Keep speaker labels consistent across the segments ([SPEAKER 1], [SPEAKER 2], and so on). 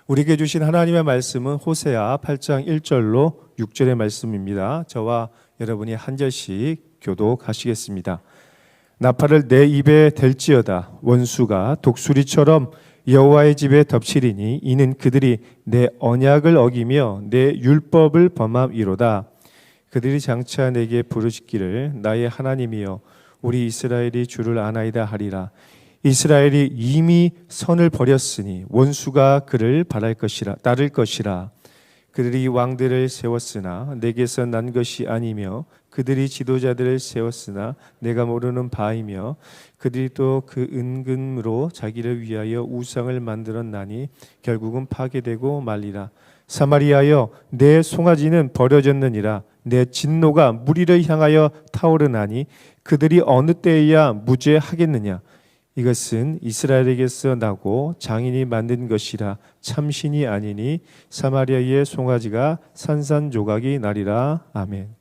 [SPEAKER 1] 우리에게 주신 하나님의 말씀은 호세아 8장 1절로 6절의 말씀입니다. 저와 여러분이 한 절씩 교독하시겠습니다. 나팔을 내 입에 댈지어다. 원수가 독수리처럼 여호와의 집에 덮치리니 이는 그들이 내 언약을 어기며 내 율법을 범함이로다. 그들이 장차 내게 부르시기를 나의 하나님이여 우리 이스라엘이 주를 아나이다 하리라. 이스라엘이 이미 선을 버렸으니 원수가 그를 따를 것이라. 그들이 왕들을 세웠으나 내게서 난 것이 아니며 그들이 지도자들을 세웠으나 내가 모르는 바이며 그들이 또 그 은금으로 자기를 위하여 우상을 만들었나니 결국은 파괴되고 말리라. 사마리아여 내 송아지는 버려졌느니라. 내 진노가 무리를 향하여 타오르나니 그들이 어느 때에야 무죄하겠느냐. 이것은 이스라엘에게서 나고 장인이 만든 것이라 참신이 아니니 사마리아의 송아지가 산산조각이 나리라. 아멘.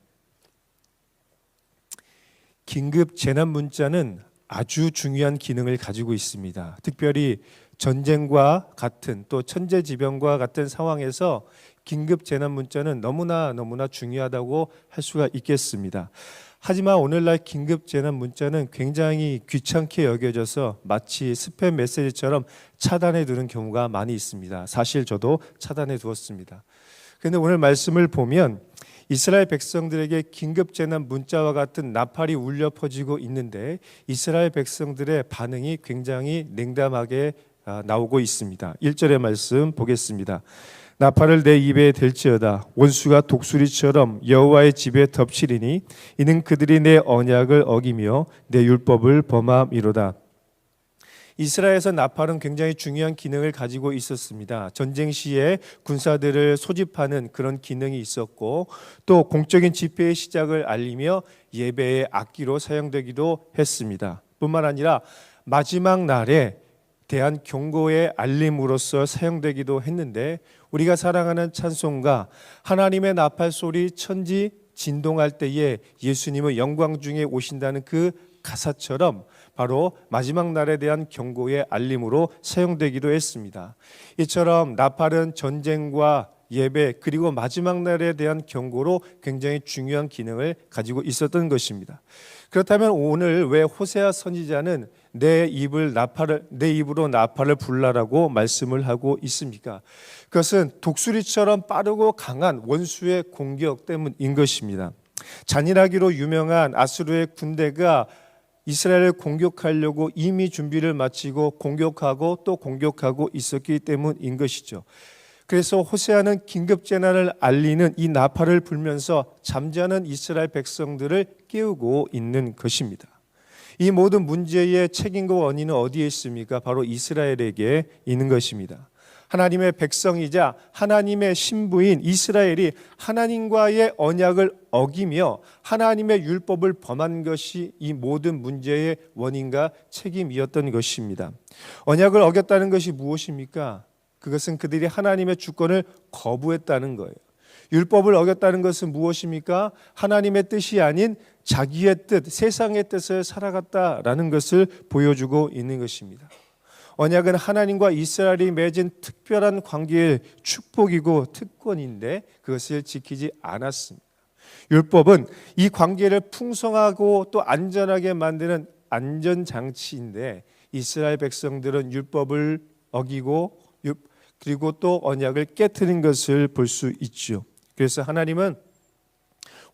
[SPEAKER 1] 긴급 재난 문자는 아주 중요한 기능을 가지고 있습니다. 특별히 전쟁과 같은 또 천재지변과 같은 상황에서 긴급 재난 문자는 너무나 중요하다고 할 수가 있겠습니다. 하지만 오늘날 긴급 재난 문자는 굉장히 귀찮게 여겨져서 마치 스팸 메시지처럼 차단해 두는 경우가 많이 있습니다. 사실 저도 차단해 두었습니다. 그런데 오늘 말씀을 보면 이스라엘 백성들에게 긴급 재난 문자와 같은 나팔이 울려 퍼지고 있는데 이스라엘 백성들의 반응이 굉장히 냉담하게 나오고 있습니다. 1절의 말씀 보겠습니다. 나팔을 내 입에 댈지어다. 원수가 독수리처럼 여호와의 집에 덮치리니 이는 그들이 내 언약을 어기며 내 율법을 범함이로다. 이스라엘에서 나팔은 굉장히 중요한 기능을 가지고 있었습니다. 전쟁 시에 군사들을 소집하는 그런 기능이 있었고 또 공적인 집회의 시작을 알리며 예배의 악기로 사용되기도 했습니다. 뿐만 아니라 마지막 날에 대한 경고의 알림으로서 사용되기도 했는데 우리가 사랑하는 찬송가 하나님의 나팔 소리 천지 진동할 때에 예수님의 영광 중에 오신다는 그 가사처럼 바로 마지막 날에 대한 경고의 알림으로 사용되기도 했습니다. 이처럼 나팔은 전쟁과 예배 그리고 마지막 날에 대한 경고로 굉장히 중요한 기능을 가지고 있었던 것입니다. 그렇다면 오늘 왜 호세아 선지자는 내 입으로 나팔을 불라라고 말씀을 하고 있습니까? 그것은 독수리처럼 빠르고 강한 원수의 공격 때문인 것입니다. 잔인하기로 유명한 아수르의 군대가 이스라엘을 공격하려고 이미 준비를 마치고 공격하고 또 공격하고 있었기 때문인 것이죠. 그래서 호세아는 긴급 재난을 알리는 이 나팔을 불면서 잠자는 이스라엘 백성들을 깨우고 있는 것입니다. 이 모든 문제의 책임과 원인은 어디에 있습니까? 바로 이스라엘에게 있는 것입니다. 하나님의 백성이자 하나님의 신부인 이스라엘이 하나님과의 언약을 어기며 하나님의 율법을 범한 것이 이 모든 문제의 원인과 책임이었던 것입니다. 언약을 어겼다는 것이 무엇입니까? 그것은 그들이 하나님의 주권을 거부했다는 거예요. 율법을 어겼다는 것은 무엇입니까? 하나님의 뜻이 아닌 자기의 뜻, 세상의 뜻을 살아갔다라는 것을 보여주고 있는 것입니다. 언약은 하나님과 이스라엘이 맺은 특별한 관계의 축복이고 특권인데 그것을 지키지 않았습니다. 율법은 이 관계를 풍성하고 또 안전하게 만드는 안전장치인데 이스라엘 백성들은 율법을 어기고 그리고 또 언약을 깨트린 것을 볼 수 있죠. 그래서 하나님은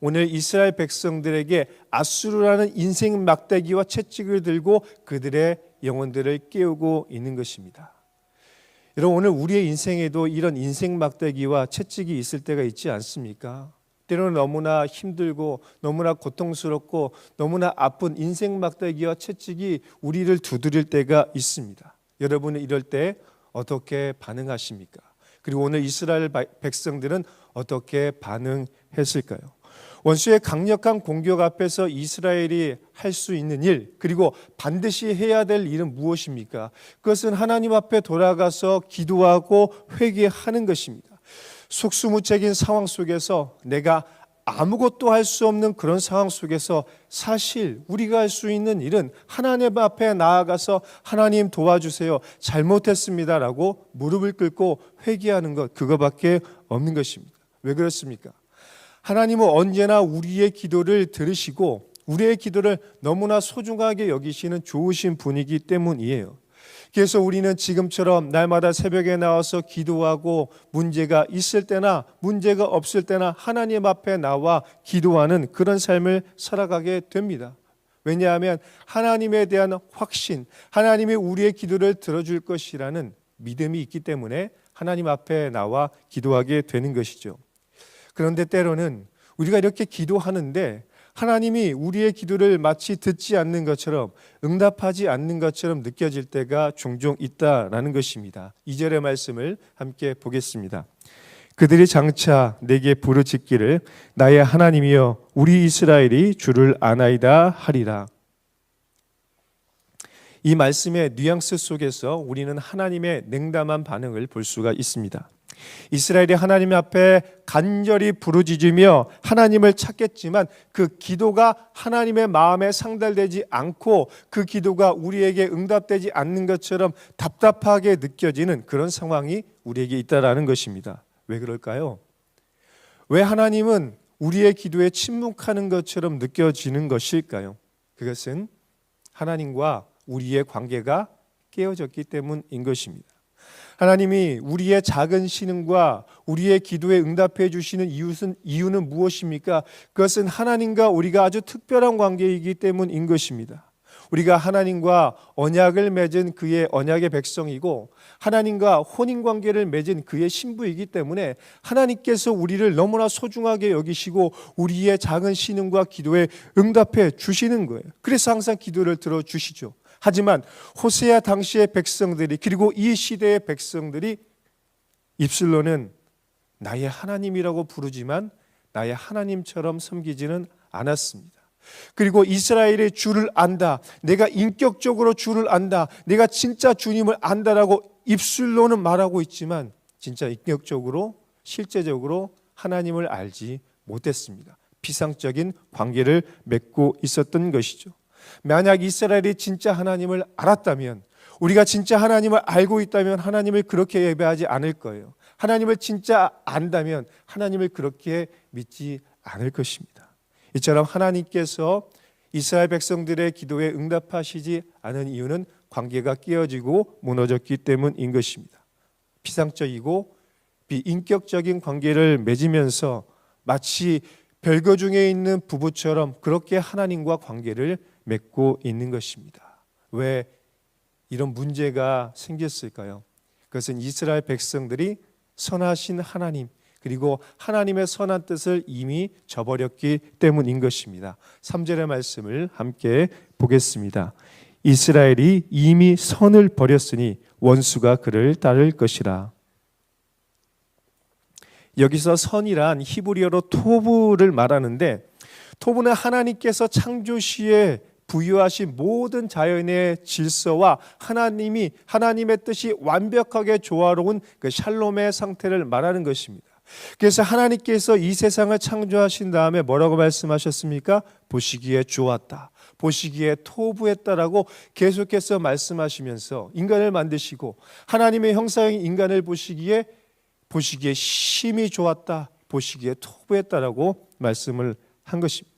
[SPEAKER 1] 오늘 이스라엘 백성들에게 아수르라는 인생 막대기와 채찍을 들고 그들의 영혼들을 깨우고 있는 것입니다. 여러분 오늘 우리의 인생에도 이런 인생 막대기와 채찍이 있을 때가 있지 않습니까? 때로는 너무나 힘들고 너무나 고통스럽고 너무나 아픈 인생 막대기와 채찍이 우리를 두드릴 때가 있습니다. 여러분은 이럴 때 어떻게 반응하십니까? 그리고 오늘 이스라엘 백성들은 어떻게 반응했을까요? 원수의 강력한 공격 앞에서 이스라엘이 할 수 있는 일 그리고 반드시 해야 될 일은 무엇입니까? 그것은 하나님 앞에 돌아가서 기도하고 회개하는 것입니다. 속수무책인 상황 속에서 내가 아무것도 할 수 없는 그런 상황 속에서 사실 우리가 할 수 있는 일은 하나님 앞에 나아가서 하나님 도와주세요, 잘못했습니다라고 무릎을 꿇고 회개하는 것, 그거밖에 없는 것입니다. 왜 그렇습니까? 하나님은 언제나 우리의 기도를 들으시고 우리의 기도를 너무나 소중하게 여기시는 좋으신 분이기 때문이에요. 그래서 우리는 지금처럼 날마다 새벽에 나와서 기도하고 문제가 있을 때나 문제가 없을 때나 하나님 앞에 나와 기도하는 그런 삶을 살아가게 됩니다. 왜냐하면 하나님에 대한 확신, 하나님이 우리의 기도를 들어줄 것이라는 믿음이 있기 때문에 하나님 앞에 나와 기도하게 되는 것이죠. 그런데 때로는 우리가 이렇게 기도하는데 하나님이 우리의 기도를 마치 듣지 않는 것처럼, 응답하지 않는 것처럼 느껴질 때가 종종 있다라는 것입니다. 2절의 말씀을 함께 보겠습니다. 그들이 장차 내게 부르짖기를 나의 하나님이여 우리 이스라엘이 주를 아나이다 하리라. 이 말씀의 뉘앙스 속에서 우리는 하나님의 냉담한 반응을 볼 수가 있습니다. 이스라엘이 하나님 앞에 간절히 부르짖으며 하나님을 찾겠지만 그 기도가 하나님의 마음에 상달되지 않고 그 기도가 우리에게 응답되지 않는 것처럼 답답하게 느껴지는 그런 상황이 우리에게 있다라는 것입니다. 왜 그럴까요? 왜 하나님은 우리의 기도에 침묵하는 것처럼 느껴지는 것일까요? 그것은 하나님과 우리의 관계가 깨어졌기 때문인 것입니다. 하나님이 우리의 작은 신음과 우리의 기도에 응답해 주시는 이유는 무엇입니까? 그것은 하나님과 우리가 아주 특별한 관계이기 때문인 것입니다. 우리가 하나님과 언약을 맺은 그의 언약의 백성이고 하나님과 혼인관계를 맺은 그의 신부이기 때문에 하나님께서 우리를 너무나 소중하게 여기시고 우리의 작은 신음과 기도에 응답해 주시는 거예요. 그래서 항상 기도를 들어주시죠. 하지만 호세아 당시의 백성들이, 그리고 이 시대의 백성들이 입술로는 나의 하나님이라고 부르지만 나의 하나님처럼 섬기지는 않았습니다. 그리고 이스라엘의 주를 안다, 내가 인격적으로 주를 안다, 내가 진짜 주님을 안다라고 입술로는 말하고 있지만 진짜 인격적으로, 실제적으로 하나님을 알지 못했습니다. 비상적인 관계를 맺고 있었던 것이죠. 만약 이스라엘이 진짜 하나님을 알았다면, 우리가 진짜 하나님을 알고 있다면 하나님을 그렇게 예배하지 않을 거예요. 하나님을 진짜 안다면 하나님을 그렇게 믿지 않을 것입니다. 이처럼 하나님께서 이스라엘 백성들의 기도에 응답하시지 않은 이유는 관계가 깨어지고 무너졌기 때문인 것입니다. 피상적이고 비인격적인 관계를 맺으면서 마치 별거 중에 있는 부부처럼 그렇게 하나님과 관계를 맺고 있는 것입니다. 왜 이런 문제가 생겼을까요? 그것은 이스라엘 백성들이 선하신 하나님, 그리고 하나님의 선한 뜻을 이미 저버렸기 때문인 것입니다. 3절의 말씀을 함께 보겠습니다. 이스라엘이 이미 선을 버렸으니 원수가 그를 따를 것이라. 여기서 선이란 히브리어로 토브를 말하는데, 토브는 하나님께서 창조 시에 부여하신 모든 자연의 질서와 하나님의 뜻이 완벽하게 조화로운 그 샬롬의 상태를 말하는 것입니다. 그래서 하나님께서 이 세상을 창조하신 다음에 뭐라고 말씀하셨습니까? 보시기에 좋았다, 보시기에 토부했다라고 계속해서 말씀하시면서 인간을 만드시고 하나님의 형상인 인간을 보시기에 심히 좋았다, 보시기에 토부했다라고 말씀을 한 것입니다.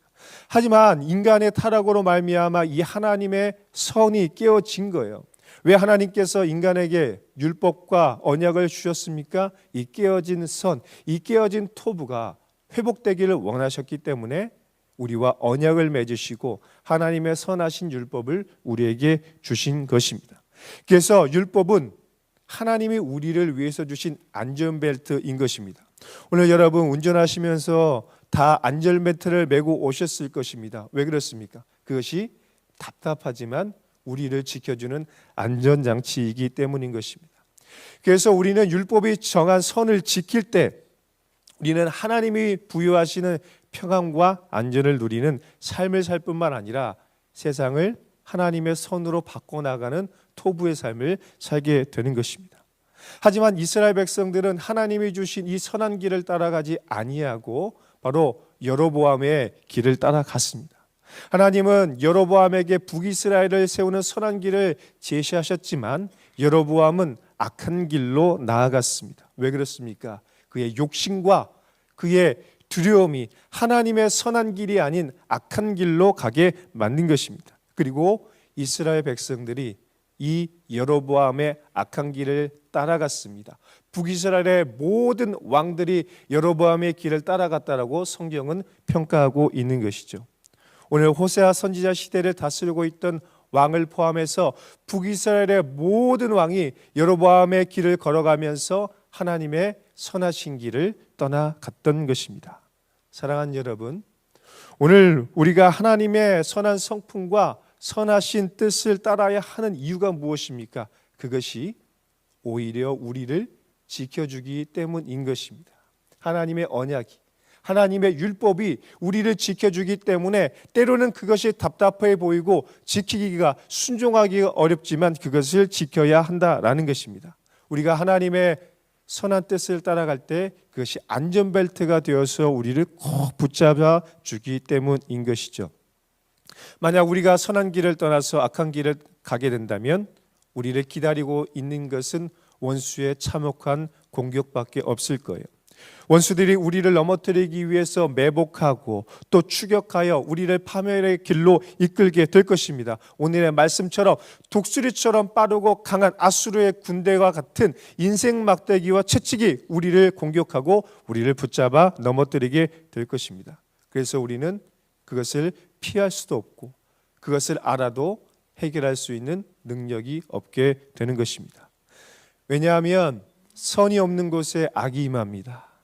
[SPEAKER 1] 하지만 인간의 타락으로 말미암아 이 하나님의 선이 깨어진 거예요. 왜 하나님께서 인간에게 율법과 언약을 주셨습니까? 이 깨어진 선, 이 깨어진 토부가 회복되기를 원하셨기 때문에 우리와 언약을 맺으시고 하나님의 선하신 율법을 우리에게 주신 것입니다. 그래서 율법은 하나님이 우리를 위해서 주신 안전벨트인 것입니다. 오늘 여러분 운전하시면서 다 안전벨트를 메고 오셨을 것입니다. 왜 그렇습니까? 그것이 답답하지만 우리를 지켜주는 안전장치이기 때문인 것입니다. 그래서 우리는 율법이 정한 선을 지킬 때 우리는 하나님이 부여하시는 평안과 안전을 누리는 삶을 살 뿐만 아니라 세상을 하나님의 선으로 바꿔나가는 토부의 삶을 살게 되는 것입니다. 하지만 이스라엘 백성들은 하나님이 주신 이 선한 길을 따라가지 아니하고 바로 여로보암의 길을 따라갔습니다. 하나님은 여로보암에게 북이스라엘을 세우는 선한 길을 제시하셨지만 여로보암은 악한 길로 나아갔습니다. 왜 그렇습니까? 그의 욕심과 그의 두려움이 하나님의 선한 길이 아닌 악한 길로 가게 만든 것입니다. 그리고 이스라엘 백성들이 이 여로보암의 악한 길을 따라갔습니다. 북이스라엘의 모든 왕들이 여로보암의 길을 따라갔다라고 성경은 평가하고 있는 것이죠. 오늘 호세아 선지자 시대를 다스리고 있던 왕을 포함해서 북이스라엘의 모든 왕이 여로보암의 길을 걸어가면서 하나님의 선하신 길을 떠나갔던 것입니다. 사랑하는 여러분, 오늘 우리가 하나님의 선한 성품과 선하신 뜻을 따라야 하는 이유가 무엇입니까? 그것이 오히려 우리를 지켜주기 때문인 것입니다. 하나님의 언약이, 하나님의 율법이 우리를 지켜주기 때문에 때로는 그것이 답답해 보이고 지키기가, 순종하기가 어렵지만 그것을 지켜야 한다라는 것입니다. 우리가 하나님의 선한 뜻을 따라갈 때 그것이 안전벨트가 되어서 우리를 꼭 붙잡아 주기 때문인 것이죠. 만약 우리가 선한 길을 떠나서 악한 길을 가게 된다면 우리를 기다리고 있는 것은 원수의 참혹한 공격밖에 없을 거예요. 원수들이 우리를 넘어뜨리기 위해서 매복하고 또 추격하여 우리를 파멸의 길로 이끌게 될 것입니다. 오늘의 말씀처럼 독수리처럼 빠르고 강한 아수르의 군대와 같은 인생 막대기와 채찍이 우리를 공격하고 우리를 붙잡아 넘어뜨리게 될 것입니다. 그래서 우리는 그것을 피할 수도 없고 그것을 알아도 해결할 수 있는 능력이 없게 되는 것입니다. 왜냐하면 선이 없는 곳에 악이 임합니다.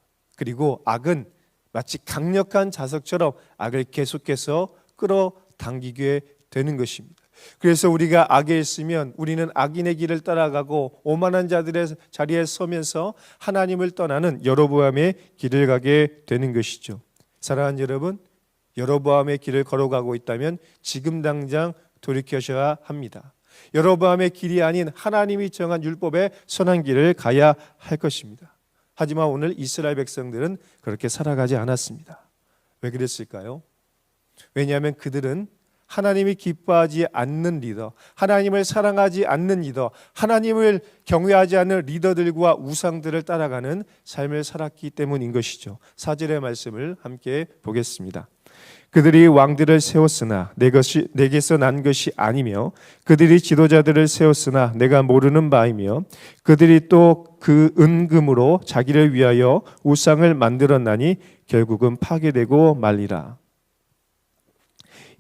[SPEAKER 1] 그리고 악은 마치 강력한 자석처럼 악을 계속해서 끌어당기게 되는 것입니다. 그래서 우리가 악에 있으면 우리는 악인의 길을 따라가고 오만한 자들의 자리에 서면서 하나님을 떠나는 여로보암의 길을 가게 되는 것이죠. 사랑하는 여러분, 여로보암의 길을 걸어가고 있다면 지금 당장 돌이켜셔야 합니다. 여로보암의 길이 아닌 하나님이 정한 율법의 선한 길을 가야 할 것입니다. 하지만 오늘 이스라엘 백성들은 그렇게 살아가지 않았습니다. 왜 그랬을까요? 왜냐하면 그들은 하나님이 기뻐하지 않는 리더, 하나님을 사랑하지 않는 리더, 하나님을 경외하지 않는 리더들과 우상들을 따라가는 삶을 살았기 때문인 것이죠. 4절의 말씀을 함께 보겠습니다. 그들이 왕들을 세웠으나 내게서 난 것이 아니며 그들이 지도자들을 세웠으나 내가 모르는 바이며 그들이 또 그 은금으로 자기를 위하여 우상을 만들었나니 결국은 파괴되고 말리라.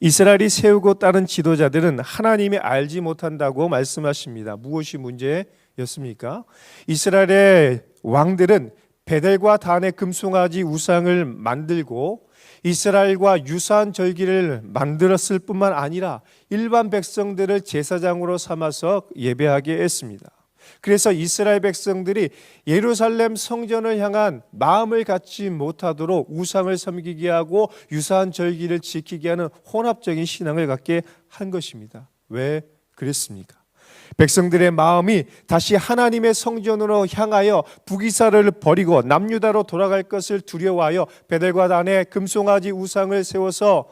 [SPEAKER 1] 이스라엘이 세우고 따른 지도자들은 하나님이 알지 못한다고 말씀하십니다. 무엇이 문제였습니까? 이스라엘의 왕들은 베델과 단의 금송아지 우상을 만들고 이스라엘과 유사한 절기를 만들었을 뿐만 아니라 일반 백성들을 제사장으로 삼아서 예배하게 했습니다. 그래서 이스라엘 백성들이 예루살렘 성전을 향한 마음을 갖지 못하도록 우상을 섬기게 하고 유사한 절기를 지키게 하는 혼합적인 신앙을 갖게 한 것입니다. 왜 그랬습니까? 백성들의 마음이 다시 하나님의 성전으로 향하여 북이스라엘을 버리고 남유다로 돌아갈 것을 두려워하여 베델과 단에 금송아지 우상을 세워서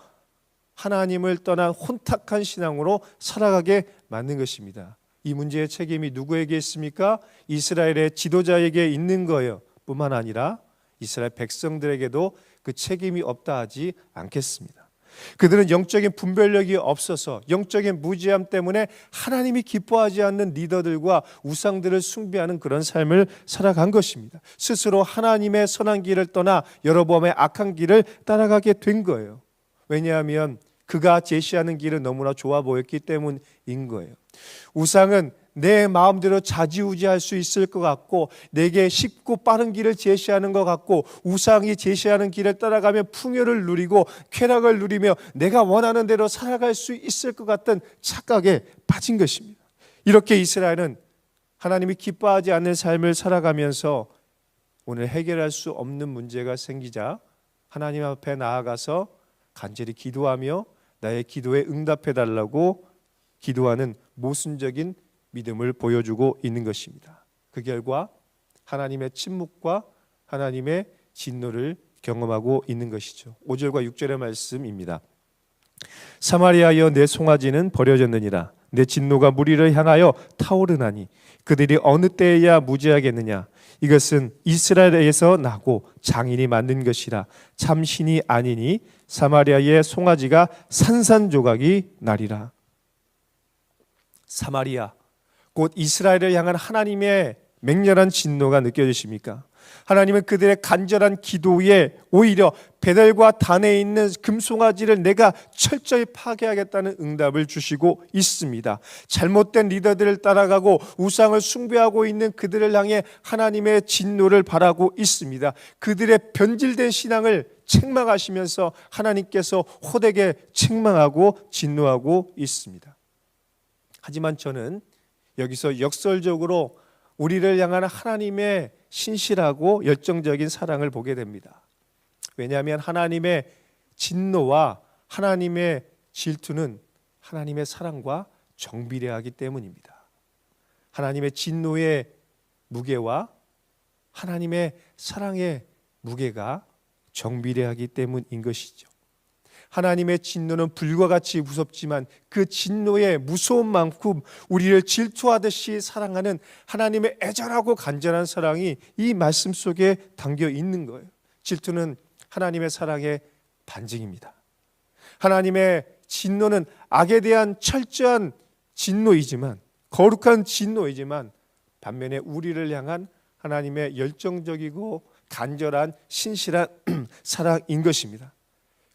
[SPEAKER 1] 하나님을 떠난 혼탁한 신앙으로 살아가게 만든 것입니다. 이 문제의 책임이 누구에게 있습니까? 이스라엘의 지도자에게 있는 거예요. 뿐만 아니라 이스라엘 백성들에게도 그 책임이 없다 하지 않겠습니다. 그들은 영적인 분별력이 없어서 영적인 무지함 때문에 하나님이 기뻐하지 않는 리더들과 우상들을 숭배하는 그런 삶을 살아간 것입니다. 스스로 하나님의 선한 길을 떠나 여로보암의 악한 길을 따라가게 된 거예요. 왜냐하면 그가 제시하는 길은 너무나 좋아 보였기 때문인 거예요. 우상은 내 마음대로 좌지우지할 수 있을 것 같고 내게 쉽고 빠른 길을 제시하는 것 같고 우상이 제시하는 길을 따라가면 풍요를 누리고 쾌락을 누리며 내가 원하는 대로 살아갈 수 있을 것 같은 착각에 빠진 것입니다. 이렇게 이스라엘은 하나님이 기뻐하지 않는 삶을 살아가면서 오늘 해결할 수 없는 문제가 생기자 하나님 앞에 나아가서 간절히 기도하며 나의 기도에 응답해 달라고 기도하는 모순적인 믿음을 보여주고 있는 것입니다. 그 결과 하나님의 침묵과 하나님의 진노를 경험하고 있는 것이죠. 5절과 6절의 말씀입니다. 사마리아여 내 송아지는 버려졌느니라. 내 진노가 무리를 향하여 타오르나니 그들이 어느 때에야 무지하겠느냐. 이것은 이스라엘에서 나고 장인이 만든 것이라. 참 신이 아니니 사마리아의 송아지가 산산조각이 나리라. 사마리아 곧 이스라엘을 향한 하나님의 맹렬한 진노가 느껴지십니까? 하나님은 그들의 간절한 기도에 오히려 베델과 단에 있는 금송아지를 내가 철저히 파괴하겠다는 응답을 주시고 있습니다. 잘못된 리더들을 따라가고 우상을 숭배하고 있는 그들을 향해 하나님의 진노를 바라고 있습니다. 그들의 변질된 신앙을 책망하시면서 하나님께서 호되게 책망하고 진노하고 있습니다. 하지만 저는 여기서 역설적으로 우리를 향한 하나님의 신실하고 열정적인 사랑을 보게 됩니다. 왜냐하면 하나님의 진노와 하나님의 질투는 하나님의 사랑과 정비례하기 때문입니다. 하나님의 진노의 무게와 하나님의 사랑의 무게가 정비례하기 때문인 것이죠. 하나님의 진노는 불과 같이 무섭지만 그 진노의 무서움만큼 우리를 질투하듯이 사랑하는 하나님의 애절하고 간절한 사랑이 이 말씀 속에 담겨 있는 거예요. 질투는 하나님의 사랑의 반증입니다. 하나님의 진노는 악에 대한 철저한 진노이지만, 거룩한 진노이지만 반면에 우리를 향한 하나님의 열정적이고 간절한 신실한 사랑인 것입니다.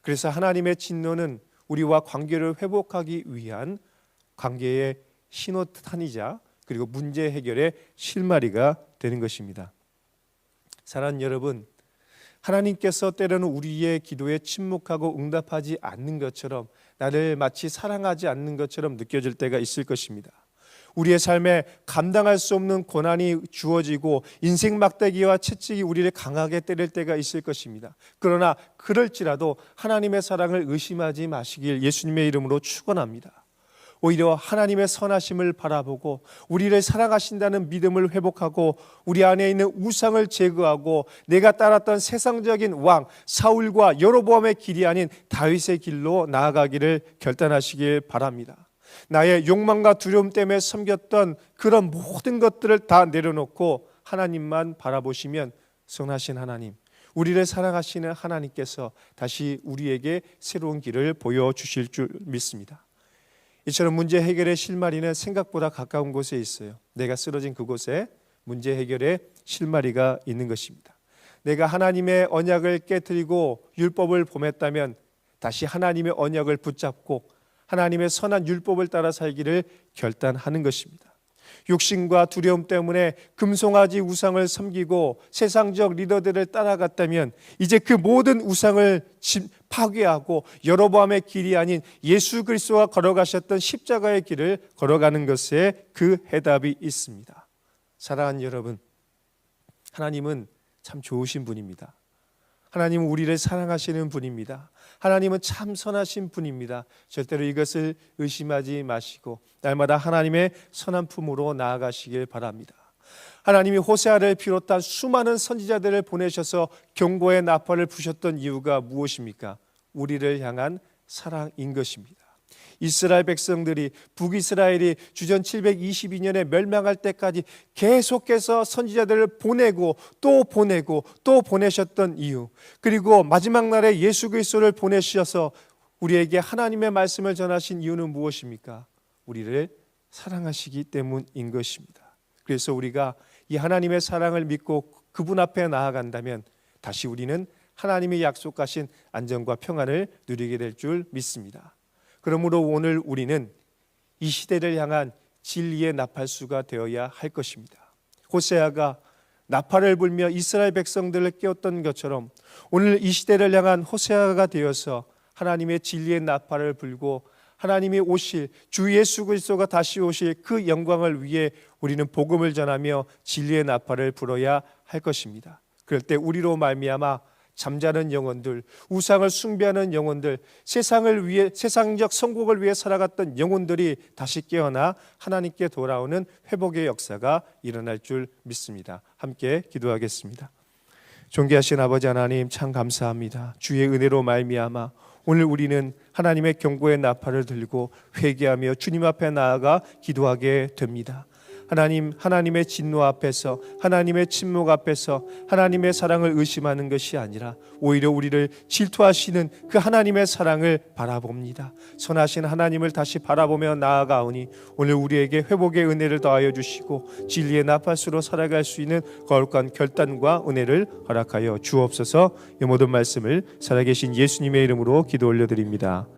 [SPEAKER 1] 그래서 하나님의 진노는 우리와 관계를 회복하기 위한 관계의 신호탄이자 그리고 문제 해결의 실마리가 되는 것입니다. 사랑하는 여러분, 하나님께서 때로는 우리의 기도에 침묵하고 응답하지 않는 것처럼, 나를 마치 사랑하지 않는 것처럼 느껴질 때가 있을 것입니다. 우리의 삶에 감당할 수 없는 고난이 주어지고 인생 막대기와 채찍이 우리를 강하게 때릴 때가 있을 것입니다. 그러나 그럴지라도 하나님의 사랑을 의심하지 마시길 예수님의 이름으로 축원합니다. 오히려 하나님의 선하심을 바라보고 우리를 사랑하신다는 믿음을 회복하고 우리 안에 있는 우상을 제거하고 내가 따랐던 세상적인 왕 사울과 여로보암의 길이 아닌 다윗의 길로 나아가기를 결단하시길 바랍니다. 나의 욕망과 두려움 때문에 섬겼던 그런 모든 것들을 다 내려놓고 하나님만 바라보시면 선하신 하나님, 우리를 사랑하시는 하나님께서 다시 우리에게 새로운 길을 보여주실 줄 믿습니다. 이처럼 문제 해결의 실마리는 생각보다 가까운 곳에 있어요. 내가 쓰러진 그곳에 문제 해결의 실마리가 있는 것입니다. 내가 하나님의 언약을 깨뜨리고 율법을 범했다면 다시 하나님의 언약을 붙잡고 하나님의 선한 율법을 따라 살기를 결단하는 것입니다. 욕심과 두려움 때문에 금송아지 우상을 섬기고 세상적 리더들을 따라갔다면 이제 그 모든 우상을 파괴하고 여로보암의 길이 아닌 예수 그리스도가 걸어가셨던 십자가의 길을 걸어가는 것에 그 해답이 있습니다. 사랑하는 여러분, 하나님은 참 좋으신 분입니다. 하나님은 우리를 사랑하시는 분입니다. 하나님은 참 선하신 분입니다. 절대로 이것을 의심하지 마시고 날마다 하나님의 선한 품으로 나아가시길 바랍니다. 하나님이 호세아를 비롯한 수많은 선지자들을 보내셔서 경고의 나팔을 부셨던 이유가 무엇입니까? 우리를 향한 사랑인 것입니다. 이스라엘 백성들이 북이스라엘이 주전 722년에 멸망할 때까지 계속해서 선지자들을 보내고 또 보내셨던 이유, 그리고 마지막 날에 예수 그리스도를 보내셔서 우리에게 하나님의 말씀을 전하신 이유는 무엇입니까? 우리를 사랑하시기 때문인 것입니다. 그래서 우리가 이 하나님의 사랑을 믿고 그분 앞에 나아간다면 다시 우리는 하나님이 약속하신 안전과 평안을 누리게 될 줄 믿습니다. 그러므로 오늘 우리는 이 시대를 향한 진리의 나팔수가 되어야 할 것입니다. 호세아가 나팔을 불며 이스라엘 백성들을 깨웠던 것처럼 오늘 이 시대를 향한 호세아가 되어서 하나님의 진리의 나팔을 불고 하나님이 오실 주 예수 그리스도가 다시 오실 그 영광을 위해 우리는 복음을 전하며 진리의 나팔을 불어야 할 것입니다. 그럴 때 우리로 말미암아 잠자는 영혼들, 우상을 숭배하는 영혼들, 세상을 위해 세상적 성공을 위해 살아갔던 영혼들이 다시 깨어나 하나님께 돌아오는 회복의 역사가 일어날 줄 믿습니다. 함께 기도하겠습니다. 존귀하신 아버지 하나님, 참 감사합니다. 주의 은혜로 말미암아 오늘 우리는 하나님의 경고의 나팔을 들고 회개하며 주님 앞에 나아가 기도하게 됩니다. 하나님, 하나님의 진노 앞에서, 하나님의 침묵 앞에서 하나님의 사랑을 의심하는 것이 아니라 오히려 우리를 질투하시는 그 하나님의 사랑을 바라봅니다. 선하신 하나님을 다시 바라보며 나아가오니 오늘 우리에게 회복의 은혜를 더하여 주시고 진리의 나팔수로 살아갈 수 있는 거룩한 결단과 은혜를 허락하여 주옵소서. 이 모든 말씀을 살아계신 예수님의 이름으로 기도 올려드립니다.